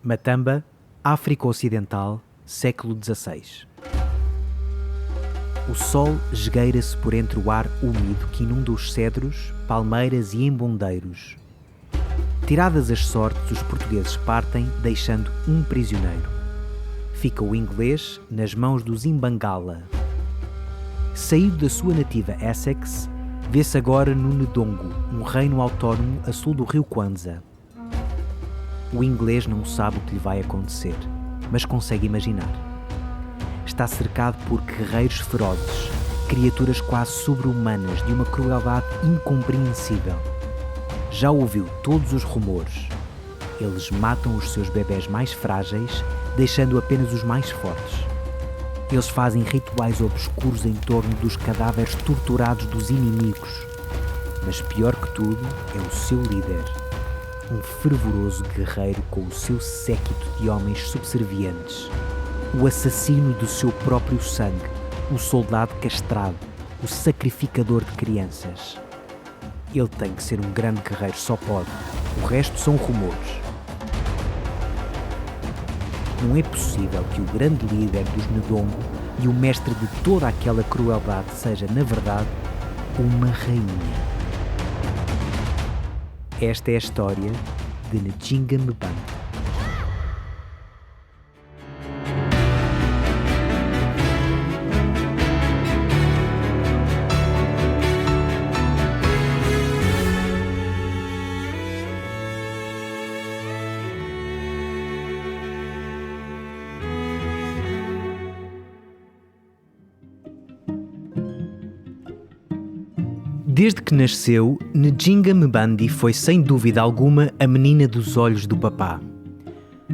Matamba, África Ocidental, século XVI. O sol esgueira-se por entre o ar úmido que inunda os cedros, palmeiras e embondeiros. Tiradas as sortes, os portugueses partem, deixando um prisioneiro. Fica o inglês nas mãos dos Imbangala. Saído da sua nativa Essex, vê-se agora no Ndongo, um reino autónomo a sul do rio Kwanza. O inglês não sabe o que lhe vai acontecer, mas consegue imaginar. Está cercado por guerreiros ferozes, criaturas quase sobre-humanas de uma crueldade incompreensível. Já ouviu todos os rumores. Eles matam os seus bebés mais frágeis, deixando apenas os mais fortes. Eles fazem rituais obscuros em torno dos cadáveres torturados dos inimigos. Mas pior que tudo é o seu líder, um fervoroso guerreiro com o seu séquito de homens subservientes. O assassino do seu próprio sangue, o soldado castrado, o sacrificador de crianças. Ele tem que ser um grande guerreiro, só pode. O resto são rumores. Não é possível que o grande líder dos Ndongo e o mestre de toda aquela crueldade seja, na verdade, uma rainha. Esta é a história de Njinga Mbandi. Desde que nasceu, Njinga Mbandi foi sem dúvida alguma a menina dos olhos do papá.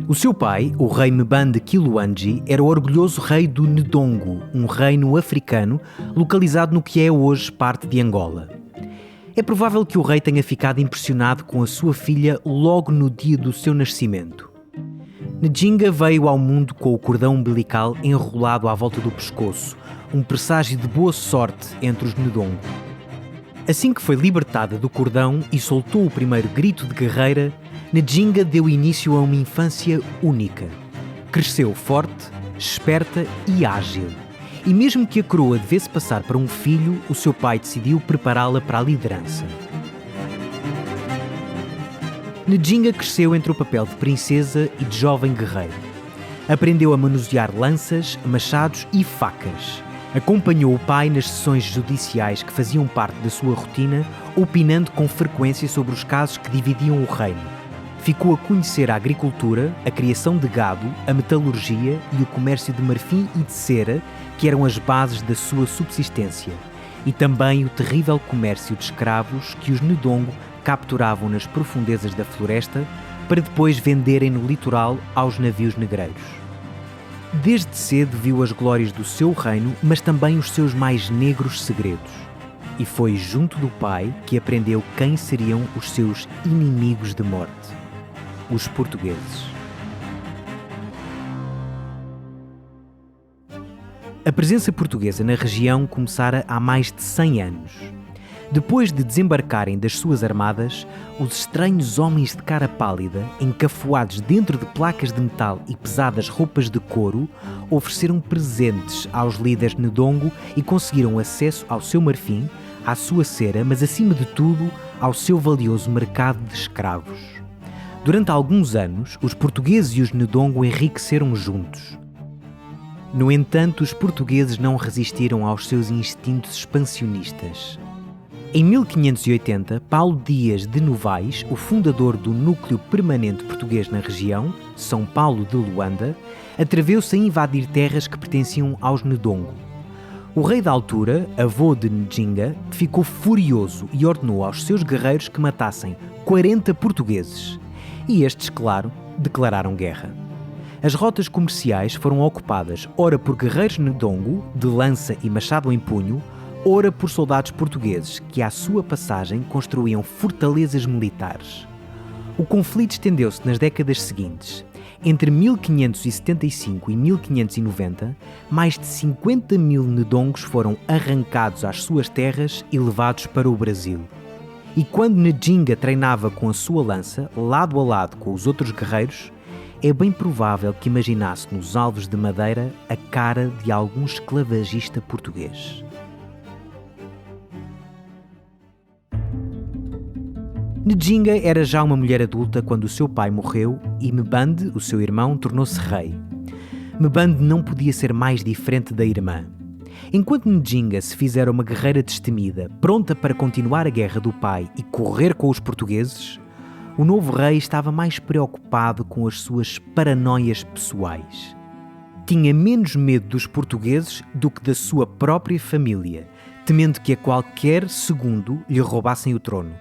O seu pai, o rei Mbandi Kiluanji, era o orgulhoso rei do Ndongo, um reino africano localizado no que é hoje parte de Angola. É provável que o rei tenha ficado impressionado com a sua filha logo no dia do seu nascimento. Njinga veio ao mundo com o cordão umbilical enrolado à volta do pescoço, um presságio de boa sorte entre os Ndongo. Assim que foi libertada do cordão e soltou o primeiro grito de guerreira, Njinga deu início a uma infância única. Cresceu forte, esperta e ágil. E mesmo que a coroa devesse passar para um filho, o seu pai decidiu prepará-la para a liderança. Njinga cresceu entre o papel de princesa e de jovem guerreiro. Aprendeu a manusear lanças, machados e facas. Acompanhou o pai nas sessões judiciais que faziam parte da sua rotina, opinando com frequência sobre os casos que dividiam o reino. Ficou a conhecer a agricultura, a criação de gado, a metalurgia e o comércio de marfim e de cera, que eram as bases da sua subsistência, e também o terrível comércio de escravos que os Ndongo capturavam nas profundezas da floresta para depois venderem no litoral aos navios negreiros. Desde cedo viu as glórias do seu reino, mas também os seus mais negros segredos. E foi junto do pai que aprendeu quem seriam os seus inimigos de morte: os portugueses. A presença portuguesa na região começara há mais de 100 anos. Depois de desembarcarem das suas armadas, os estranhos homens de cara pálida, encafuados dentro de placas de metal e pesadas roupas de couro, ofereceram presentes aos líderes Ndongo e conseguiram acesso ao seu marfim, à sua cera, mas acima de tudo, ao seu valioso mercado de escravos. Durante alguns anos, os portugueses e os Ndongo enriqueceram juntos. No entanto, os portugueses não resistiram aos seus instintos expansionistas. Em 1580, Paulo Dias de Novaes, o fundador do núcleo permanente português na região, São Paulo de Luanda, atreveu-se a invadir terras que pertenciam aos Ndongo. O rei da altura, avô de Njinga, ficou furioso e ordenou aos seus guerreiros que matassem 40 portugueses. E estes, claro, declararam guerra. As rotas comerciais foram ocupadas ora por guerreiros Ndongo, de lança e machado em punho, ora por soldados portugueses que, à sua passagem, construíam fortalezas militares. O conflito estendeu-se nas décadas seguintes. Entre 1575 e 1590, mais de 50 mil Ndongos foram arrancados às suas terras e levados para o Brasil. E quando Njinga treinava com a sua lança, lado a lado com os outros guerreiros, é bem provável que imaginasse nos alvos de madeira a cara de algum esclavagista português. Njinga era já uma mulher adulta quando o seu pai morreu e Mbande, o seu irmão, tornou-se rei. Mbande não podia ser mais diferente da irmã. Enquanto Njinga se fizera uma guerreira destemida, pronta para continuar a guerra do pai e correr com os portugueses, o novo rei estava mais preocupado com as suas paranoias pessoais. Tinha menos medo dos portugueses do que da sua própria família, temendo que a qualquer segundo lhe roubassem o trono.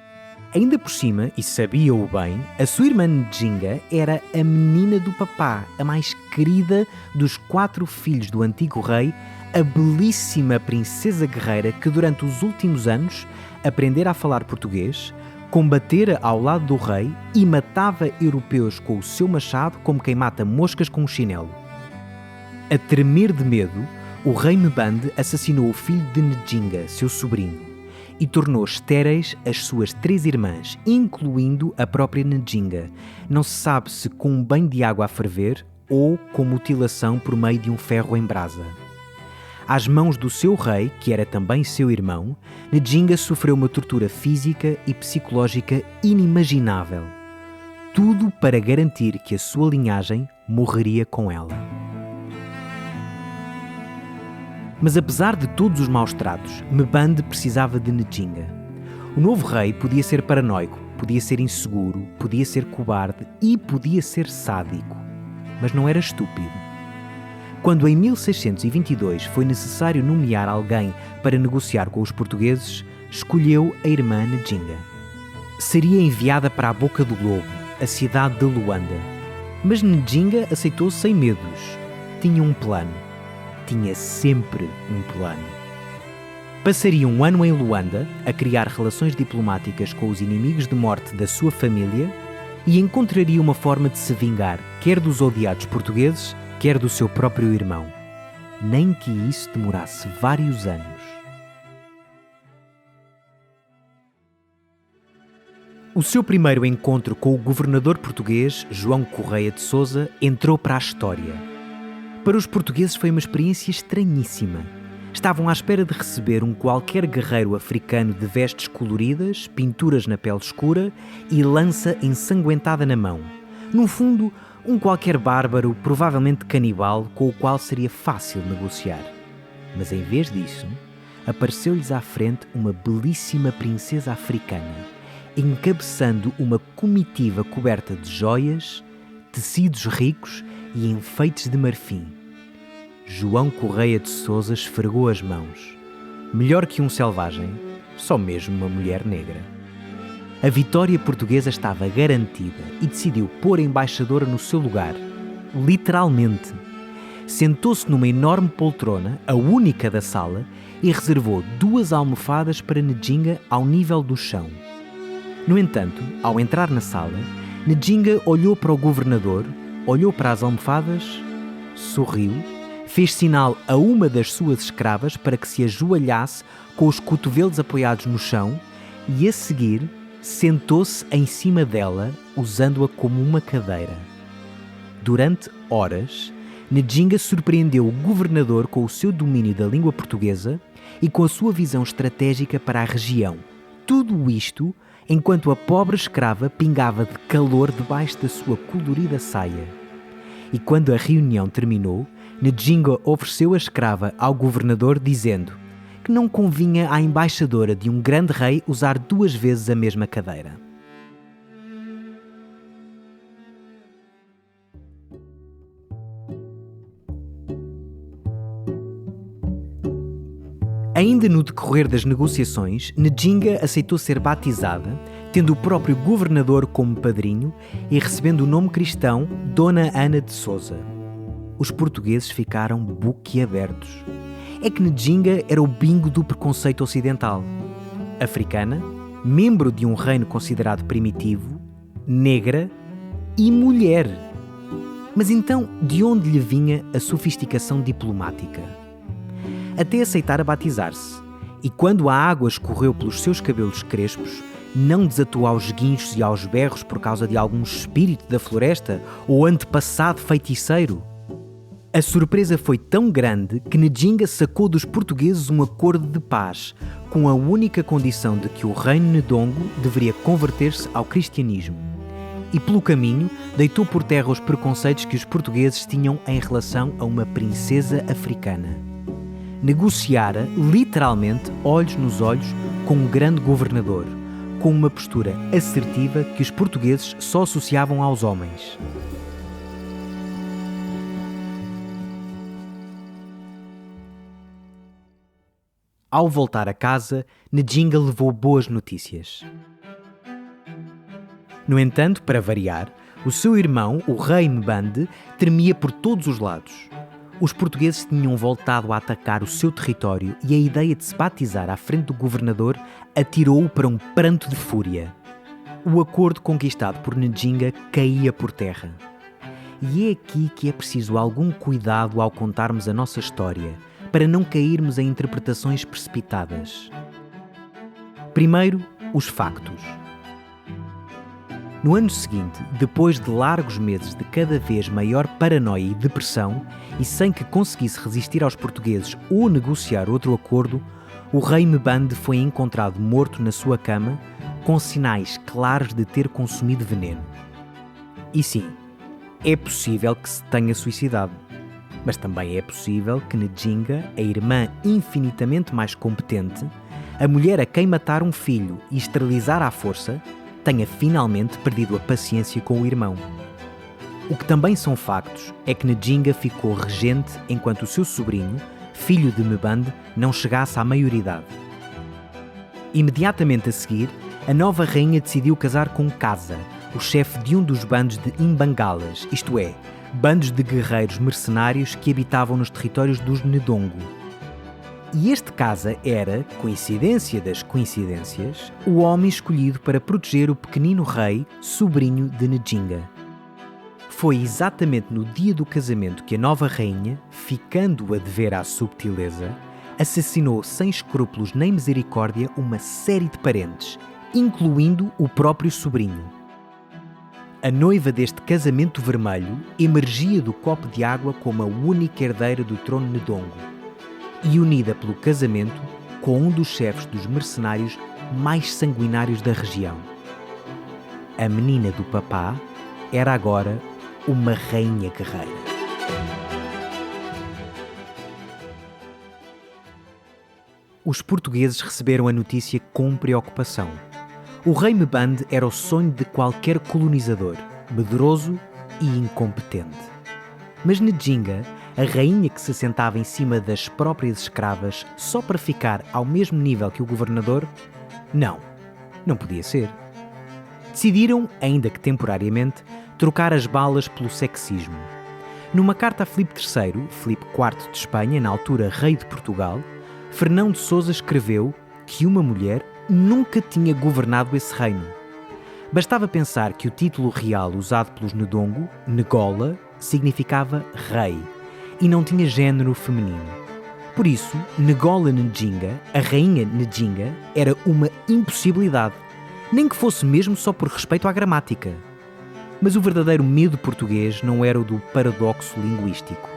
Ainda por cima, e sabia-o bem, a sua irmã Njinga era a menina do papá, a mais querida dos 4 filhos do antigo rei, a belíssima princesa guerreira que durante os últimos anos aprendera a falar português, combatera ao lado do rei e matava europeus com o seu machado como quem mata moscas com um chinelo. A tremer de medo, o rei Mbande assassinou o filho de Njinga, seu sobrinho, e tornou estéreis as suas 3 irmãs, incluindo a própria Njinga. Não se sabe se com um banho de água a ferver ou com mutilação por meio de um ferro em brasa. Às mãos do seu rei, que era também seu irmão, Njinga sofreu uma tortura física e psicológica inimaginável. Tudo para garantir que a sua linhagem morreria com ela. Mas apesar de todos os maus tratos, Mbande precisava de Njinga. O novo rei podia ser paranoico, podia ser inseguro, podia ser cobarde e podia ser sádico. Mas não era estúpido. Quando em 1622 foi necessário nomear alguém para negociar com os portugueses, escolheu a irmã Njinga. Seria enviada para a Boca do Lobo, a cidade de Luanda. Mas Njinga aceitou sem medos. Tinha um plano. Tinha sempre um plano. Passaria um ano em Luanda a criar relações diplomáticas com os inimigos de morte da sua família e encontraria uma forma de se vingar, quer dos odiados portugueses, quer do seu próprio irmão. Nem que isso demorasse vários anos. O seu primeiro encontro com o governador português, João Correia de Sousa, entrou para a história. Para os portugueses foi uma experiência estranhíssima. Estavam à espera de receber um qualquer guerreiro africano de vestes coloridas, pinturas na pele escura e lança ensanguentada na mão. No fundo, um qualquer bárbaro, provavelmente canibal, com o qual seria fácil negociar. Mas em vez disso, apareceu-lhes à frente uma belíssima princesa africana, encabeçando uma comitiva coberta de joias, tecidos ricos e enfeites de marfim. João Correia de Sousa esfregou as mãos. Melhor que um selvagem, só mesmo uma mulher negra. A vitória portuguesa estava garantida e decidiu pôr a embaixadora no seu lugar. Literalmente. Sentou-se numa enorme poltrona, a única da sala, e reservou 2 almofadas para Njinga ao nível do chão. No entanto, ao entrar na sala, Njinga olhou para o governador, olhou para as almofadas, sorriu, fez sinal a uma das suas escravas para que se ajoelhasse com os cotovelos apoiados no chão e, a seguir, sentou-se em cima dela, usando-a como uma cadeira. Durante horas, Njinga surpreendeu o governador com o seu domínio da língua portuguesa e com a sua visão estratégica para a região. Tudo isto enquanto a pobre escrava pingava de calor debaixo da sua colorida saia. E quando a reunião terminou, Njinga ofereceu a escrava ao governador dizendo que não convinha à embaixadora de um grande rei usar 2 vezes a mesma cadeira. Ainda no decorrer das negociações, Njinga aceitou ser batizada, tendo o próprio governador como padrinho e recebendo o nome cristão Dona Ana de Sousa. Os portugueses ficaram boquiabertos. É que Njinga era o bingo do preconceito ocidental. Africana, membro de um reino considerado primitivo, negra e mulher. Mas então, de onde lhe vinha a sofisticação diplomática? Até aceitar batizar-se, e quando a água escorreu pelos seus cabelos crespos, não desatou aos guinchos e aos berros por causa de algum espírito da floresta ou antepassado feiticeiro? A surpresa foi tão grande que Njinga sacou dos portugueses um acordo de paz, com a única condição de que o reino Ndongo deveria converter-se ao cristianismo. E pelo caminho deitou por terra os preconceitos que os portugueses tinham em relação a uma princesa africana. Negociara, literalmente, olhos nos olhos, com um grande governador, com uma postura assertiva que os portugueses só associavam aos homens. Ao voltar a casa, Njinga levou boas notícias. No entanto, para variar, o seu irmão, o rei Mbande, tremia por todos os lados. Os portugueses tinham voltado a atacar o seu território e a ideia de se batizar à frente do governador atirou-o para um pranto de fúria. O acordo conquistado por Njinga caía por terra. E é aqui que é preciso algum cuidado ao contarmos a nossa história, para não cairmos em interpretações precipitadas. Primeiro, os factos. No ano seguinte, depois de largos meses de cada vez maior paranoia e depressão, e sem que conseguisse resistir aos portugueses ou negociar outro acordo, o rei Mbande foi encontrado morto na sua cama, com sinais claros de ter consumido veneno. E sim, é possível que se tenha suicidado. Mas também é possível que Njinga, a irmã infinitamente mais competente, a mulher a quem matar um filho e esterilizar à força, tenha finalmente perdido a paciência com o irmão. O que também são factos é que Njinga ficou regente enquanto o seu sobrinho, filho de Mbande, não chegasse à maioridade. Imediatamente a seguir, a nova rainha decidiu casar com Kaza, o chefe de um dos bandos de Imbangalas, isto é, bandos de guerreiros mercenários que habitavam nos territórios dos Ndongo. E este Kaza era, coincidência das coincidências, o homem escolhido para proteger o pequenino rei, sobrinho de Njinga. Foi exatamente no dia do casamento que a nova rainha, ficando a dever à subtileza, assassinou sem escrúpulos nem misericórdia uma série de parentes, incluindo o próprio sobrinho. A noiva deste casamento vermelho emergia do copo de água como a única herdeira do trono Ndongo e unida pelo casamento com um dos chefes dos mercenários mais sanguinários da região. A menina do papá era agora uma rainha guerreira. Os portugueses receberam a notícia com preocupação. O rei Mbande era o sonho de qualquer colonizador, medroso e incompetente. Mas Njinga, a rainha que se sentava em cima das próprias escravas só para ficar ao mesmo nível que o governador, não podia ser. Decidiram, ainda que temporariamente, trocar as balas pelo sexismo. Numa carta a Filipe III, Filipe IV de Espanha, na altura rei de Portugal, Fernão de Sousa escreveu que uma mulher nunca tinha governado esse reino. Bastava pensar que o título real usado pelos Ndongo, Ngola, significava rei e não tinha género feminino. Por isso, Ngola Njinga, a rainha Njinga, era uma impossibilidade, nem que fosse mesmo só por respeito à gramática. Mas o verdadeiro medo português não era o do paradoxo linguístico.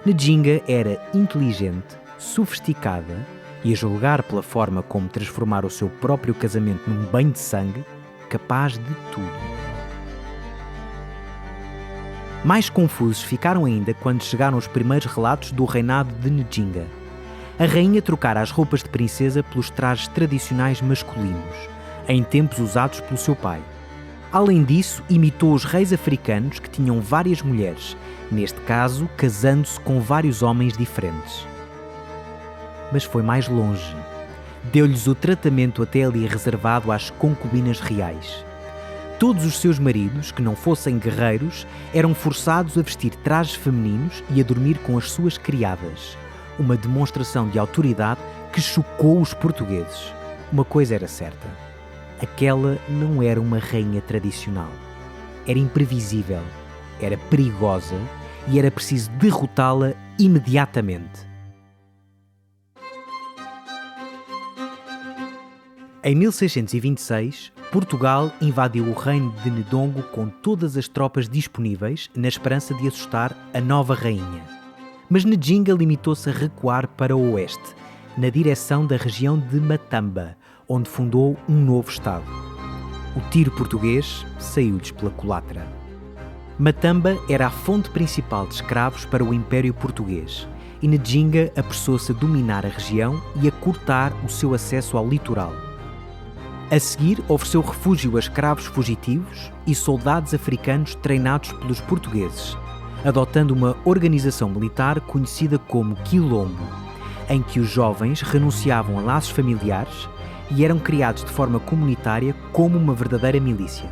Njinga era inteligente, sofisticada e, a julgar pela forma como transformar o seu próprio casamento num banho de sangue, capaz de tudo. Mais confusos ficaram ainda quando chegaram os primeiros relatos do reinado de Njinga. A rainha trocara as roupas de princesa pelos trajes tradicionais masculinos, em tempos usados pelo seu pai. Além disso, imitou os reis africanos que tinham várias mulheres, neste caso casando-se com vários homens diferentes. Mas foi mais longe. Deu-lhes o tratamento até ali reservado às concubinas reais. Todos os seus maridos, que não fossem guerreiros, eram forçados a vestir trajes femininos e a dormir com as suas criadas. Uma demonstração de autoridade que chocou os portugueses. Uma coisa era certa. Aquela não era uma rainha tradicional. Era imprevisível, era perigosa e era preciso derrotá-la imediatamente. Em 1626, Portugal invadiu o reino de Ndongo com todas as tropas disponíveis na esperança de assustar a nova rainha. Mas Ndjinga limitou-se a recuar para o oeste, na direção da região de Matamba, onde fundou um novo estado. O tiro português saiu-lhes pela culatra. Matamba era a fonte principal de escravos para o Império Português e Ndjinga apressou-se a dominar a região e a cortar o seu acesso ao litoral. A seguir, ofereceu refúgio a escravos fugitivos e soldados africanos treinados pelos portugueses, adotando uma organização militar conhecida como quilombo, em que os jovens renunciavam a laços familiares e eram criados de forma comunitária como uma verdadeira milícia.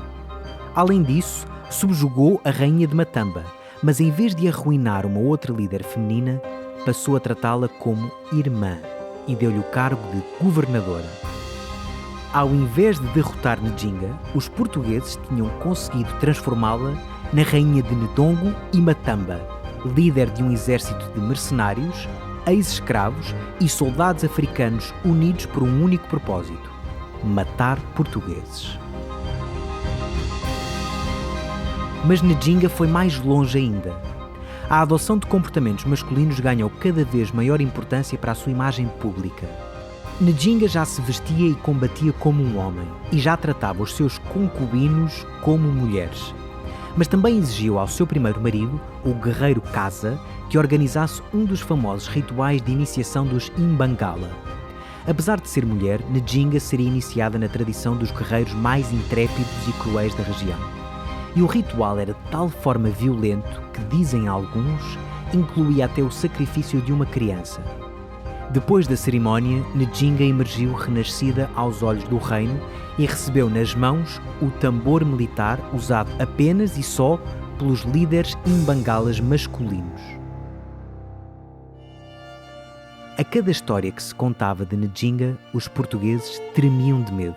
Além disso, subjugou a rainha de Matamba, mas em vez de arruinar uma outra líder feminina, passou a tratá-la como irmã e deu-lhe o cargo de governadora. Ao invés de derrotar Ndjinga, os portugueses tinham conseguido transformá-la na rainha de Ndongo e Matamba, líder de um exército de mercenários, ex-escravos e soldados africanos unidos por um único propósito: matar portugueses. Mas Ndjinga foi mais longe ainda. A adoção de comportamentos masculinos ganhou cada vez maior importância para a sua imagem pública. Ndjinga já se vestia e combatia como um homem e já tratava os seus concubinos como mulheres. Mas também exigiu ao seu primeiro marido, o guerreiro Kasa, que organizasse um dos famosos rituais de iniciação dos Imbangala. Apesar de ser mulher, Ndjinga seria iniciada na tradição dos guerreiros mais intrépidos e cruéis da região. E o ritual era de tal forma violento que, dizem alguns, incluía até o sacrifício de uma criança. Depois da cerimónia, Ndjinga emergiu renascida aos olhos do reino e recebeu nas mãos o tambor militar usado apenas e só pelos líderes imbangalas masculinos. A cada história que se contava de Ndjinga, os portugueses tremiam de medo.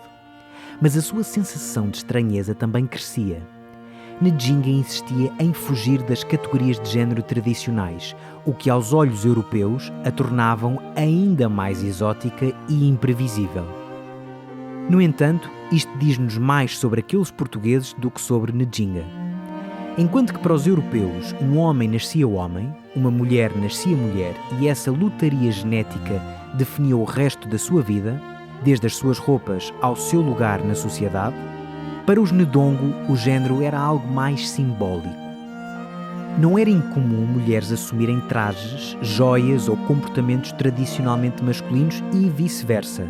Mas a sua sensação de estranheza também crescia. Ndjinga insistia em fugir das categorias de género tradicionais, o que aos olhos europeus a tornavam ainda mais exótica e imprevisível. No entanto, isto diz-nos mais sobre aqueles portugueses do que sobre Ndjinga. Enquanto que para os europeus um homem nascia homem, uma mulher nascia mulher e essa lotaria genética definia o resto da sua vida, desde as suas roupas ao seu lugar na sociedade, para os Ndongo o género era algo mais simbólico. Não era incomum mulheres assumirem trajes, joias ou comportamentos tradicionalmente masculinos e vice-versa.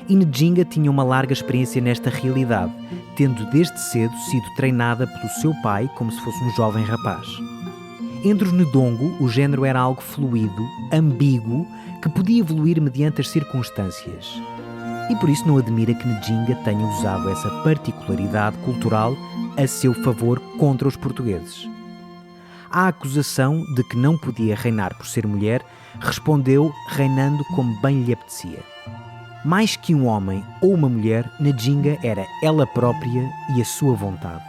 E Ndjinga tinha uma larga experiência nesta realidade, tendo desde cedo sido treinada pelo seu pai como se fosse um jovem rapaz. Entre os Ndongo, o género era algo fluido, ambíguo, que podia evoluir mediante as circunstâncias. E por isso não admira que Ndjinga tenha usado essa particularidade cultural a seu favor contra os portugueses. À acusação de que não podia reinar por ser mulher, respondeu reinando como bem lhe apetecia. Mais que um homem ou uma mulher, Ndjinga era ela própria e a sua vontade.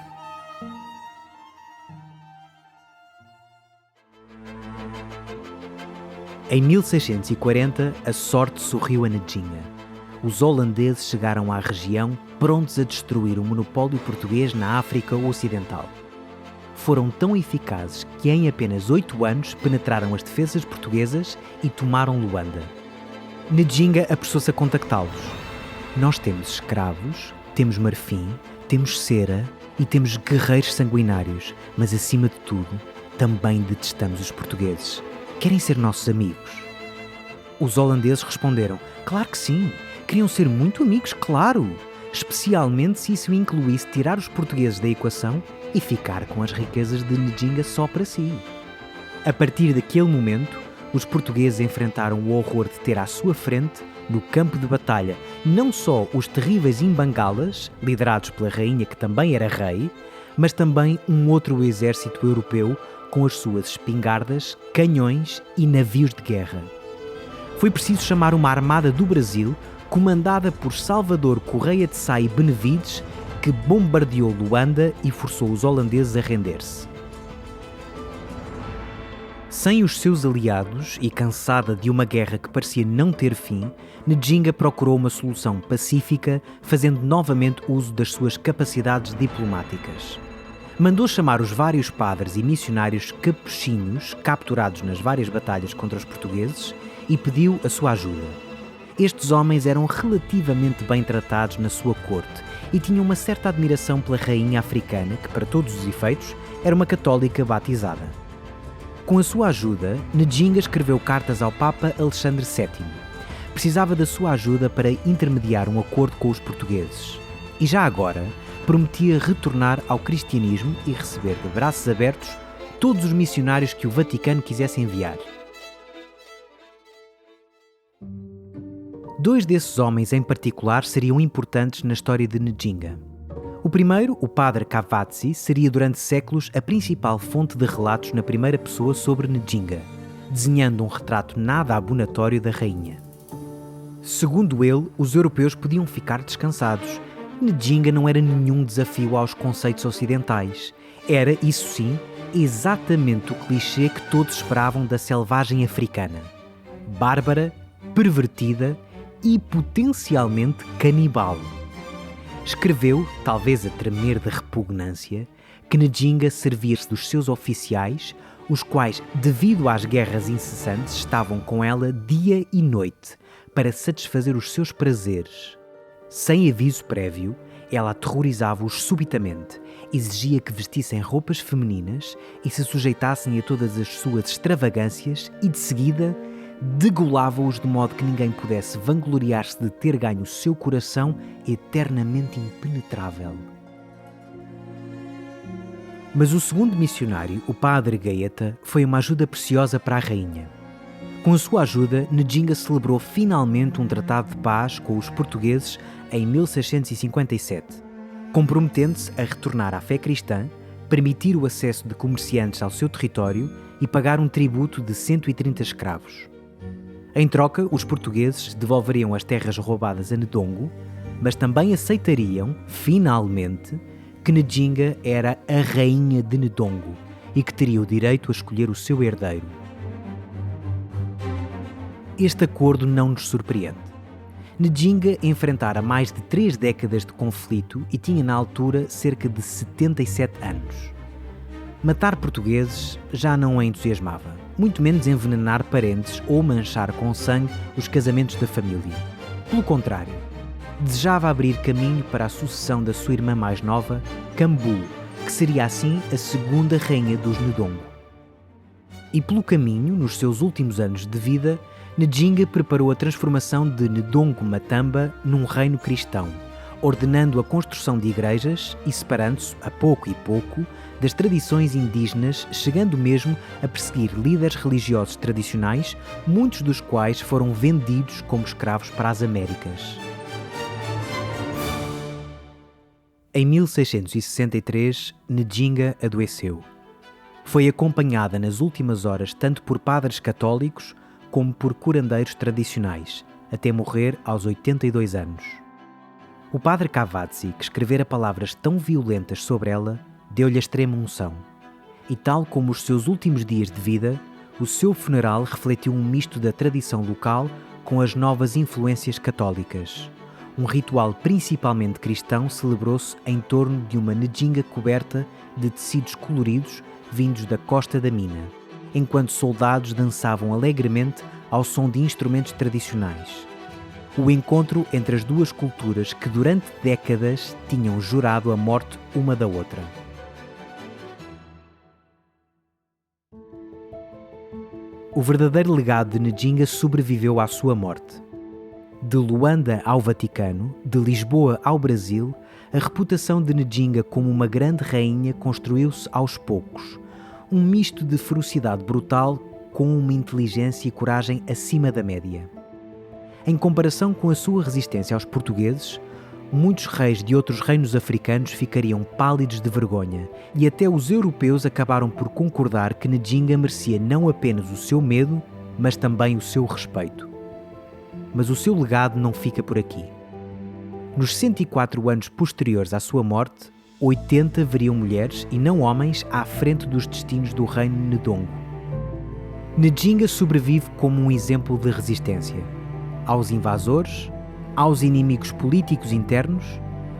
Em 1640, a sorte sorriu a Ndjinga. Os holandeses chegaram à região prontos a destruir o monopólio português na África Ocidental. Foram tão eficazes que em apenas 8 anos penetraram as defesas portuguesas e tomaram Luanda. Ndjinga apressou-se a contactá-los. Nós temos escravos, temos marfim, temos cera e temos guerreiros sanguinários, mas acima de tudo, também detestamos os portugueses. Querem ser nossos amigos? Os holandeses responderam, claro que sim. Queriam ser muito amigos, claro, especialmente se isso incluísse tirar os portugueses da equação e ficar com as riquezas de Ndjinga só para si. A partir daquele momento, os portugueses enfrentaram o horror de ter à sua frente, no campo de batalha, não só os terríveis Imbangalas, liderados pela rainha que também era rei, mas também um outro exército europeu com as suas espingardas, canhões e navios de guerra. Foi preciso chamar uma armada do Brasil, comandada por Salvador Correia de Sá e Benevides, que bombardeou Luanda e forçou os holandeses a render-se. Sem os seus aliados e cansada de uma guerra que parecia não ter fim, Ndjinga procurou uma solução pacífica, fazendo novamente uso das suas capacidades diplomáticas. Mandou chamar os vários padres e missionários capuchinhos capturados nas várias batalhas contra os portugueses e pediu a sua ajuda. Estes homens eram relativamente bem tratados na sua corte e tinham uma certa admiração pela rainha africana, que, para todos os efeitos, era uma católica batizada. Com a sua ajuda, Ndjinga escreveu cartas ao Papa Alexandre VII. Precisava da sua ajuda para intermediar um acordo com os portugueses. E já agora, prometia retornar ao cristianismo e receber de braços abertos todos os missionários que o Vaticano quisesse enviar. Dois desses homens em particular seriam importantes na história de Ndjinga. O primeiro, o padre Cavazzi, seria durante séculos a principal fonte de relatos na primeira pessoa sobre Ndjinga, desenhando um retrato nada abonatório da rainha. Segundo ele, os europeus podiam ficar descansados. Ndjinga não era nenhum desafio aos conceitos ocidentais. Era, isso sim, exatamente o clichê que todos esperavam da selvagem africana. Bárbara, pervertida e potencialmente canibal. Escreveu, talvez a tremer de repugnância, que Ndjinga servia-se dos seus oficiais, os quais, devido às guerras incessantes, estavam com ela dia e noite para satisfazer os seus prazeres. Sem aviso prévio, ela aterrorizava-os subitamente, exigia que vestissem roupas femininas e se sujeitassem a todas as suas extravagâncias e, de seguida, degolava-os de modo que ninguém pudesse vangloriar-se de ter ganho o seu coração eternamente impenetrável. Mas o segundo missionário, o padre Gaeta, foi uma ajuda preciosa para a rainha. Com a sua ajuda, Ndjinga celebrou finalmente um tratado de paz com os portugueses em 1657, comprometendo-se a retornar à fé cristã, permitir o acesso de comerciantes ao seu território e pagar um tributo de 130 escravos. Em troca, os portugueses devolveriam as terras roubadas a Ndongo, mas também aceitariam, finalmente, que Ndjinga era a rainha de Ndongo e que teria o direito a escolher o seu herdeiro. Este acordo não nos surpreende. Ndjinga enfrentara mais de 3 décadas de conflito e tinha na altura cerca de 77 anos. Matar portugueses já não a entusiasmava, muito menos envenenar parentes ou manchar com sangue os casamentos da família. Pelo contrário, desejava abrir caminho para a sucessão da sua irmã mais nova, Kambu, que seria assim a segunda rainha dos Ndongo. E pelo caminho, nos seus últimos anos de vida, Ndjinga preparou a transformação de Ndongo Matamba num reino cristão, ordenando a construção de igrejas e separando-se, a pouco e pouco, das tradições indígenas, chegando mesmo a perseguir líderes religiosos tradicionais, muitos dos quais foram vendidos como escravos para as Américas. Em 1663, Ndjinga adoeceu. Foi acompanhada nas últimas horas tanto por padres católicos como por curandeiros tradicionais, até morrer aos 82 anos. O padre Cavazzi, que escrevera palavras tão violentas sobre ela, deu-lhe a extrema unção. E tal como os seus últimos dias de vida, o seu funeral refletiu um misto da tradição local com as novas influências católicas. Um ritual principalmente cristão celebrou-se em torno de uma Ndjinga coberta de tecidos coloridos vindos da costa da mina, enquanto soldados dançavam alegremente ao som de instrumentos tradicionais. O encontro entre as duas culturas que durante décadas tinham jurado a morte uma da outra. O verdadeiro legado de Ndjinga sobreviveu à sua morte. De Luanda ao Vaticano, de Lisboa ao Brasil, a reputação de Ndjinga como uma grande rainha construiu-se aos poucos. Um misto de ferocidade brutal com uma inteligência e coragem acima da média. Em comparação com a sua resistência aos portugueses, muitos reis de outros reinos africanos ficariam pálidos de vergonha e até os europeus acabaram por concordar que Ndjinga merecia não apenas o seu medo, mas também o seu respeito. Mas o seu legado não fica por aqui. Nos 104 anos posteriores à sua morte, 80 veriam mulheres e não homens à frente dos destinos do reino Ndongo. Ndjinga sobrevive como um exemplo de resistência aos invasores, aos inimigos políticos internos,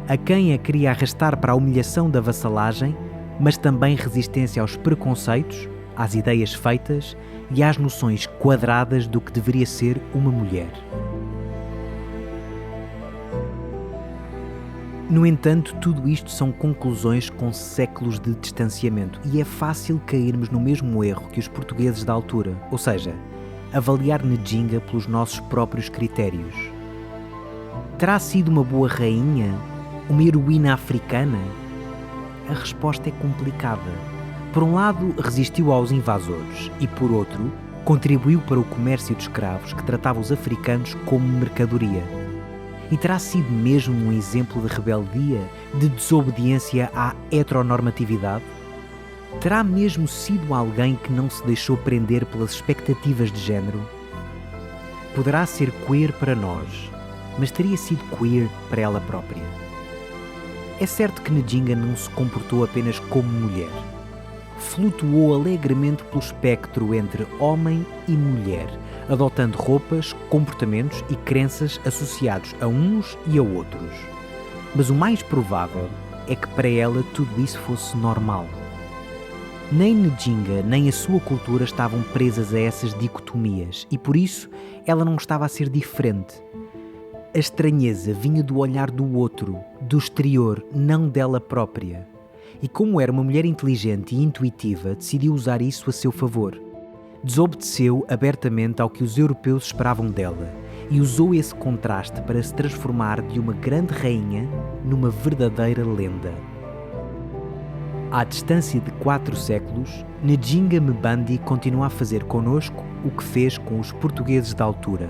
a quem a queria arrastar para a humilhação da vassalagem, mas também resistência aos preconceitos, às ideias feitas e às noções quadradas do que deveria ser uma mulher. No entanto, tudo isto são conclusões com séculos de distanciamento e é fácil cairmos no mesmo erro que os portugueses da altura, ou seja, avaliar Ndjinga pelos nossos próprios critérios. Terá sido uma boa rainha? Uma heroína africana? A resposta é complicada. Por um lado, resistiu aos invasores e, por outro, contribuiu para o comércio de escravos que tratava os africanos como mercadoria. E terá sido mesmo um exemplo de rebeldia, de desobediência à heteronormatividade? Terá mesmo sido alguém que não se deixou prender pelas expectativas de género? Poderá ser queer para nós, mas teria sido queer para ela própria. É certo que Ndjinga não se comportou apenas como mulher. Flutuou alegremente pelo espectro entre homem e mulher, adotando roupas, comportamentos e crenças associados a uns e a outros. Mas o mais provável é que para ela tudo isso fosse normal. Nem Ndjinga nem a sua cultura estavam presas a essas dicotomias e por isso ela não estava a ser diferente. A estranheza vinha do olhar do outro, do exterior, não dela própria. E como era uma mulher inteligente e intuitiva, decidiu usar isso a seu favor. Desobedeceu abertamente ao que os europeus esperavam dela e usou esse contraste para se transformar de uma grande rainha numa verdadeira lenda. À distância de 4 séculos, Ndjinga Mbandi continua a fazer connosco o que fez com os portugueses da altura.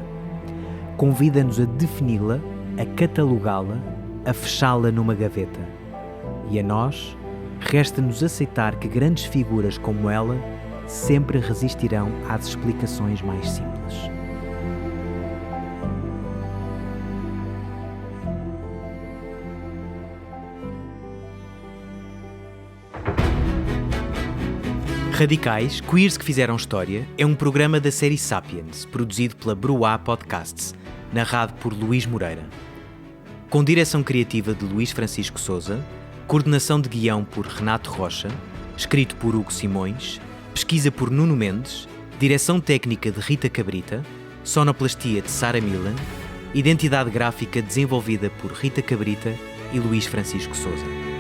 Convida-nos a defini-la, a catalogá-la, a fechá-la numa gaveta. E a nós, resta-nos aceitar que grandes figuras como ela sempre resistirão às explicações mais simples. Radicais, Queers que Fizeram História é um programa da série Sapiens, produzido pela Bruá Podcasts, narrado por Luís Moreira. Com direção criativa de Luís Francisco Souza, coordenação de guião por Renato Rocha, escrito por Hugo Simões, pesquisa por Nuno Mendes, direção técnica de Rita Cabrita, sonoplastia de Sara Milan, identidade gráfica desenvolvida por Rita Cabrita e Luís Francisco Souza.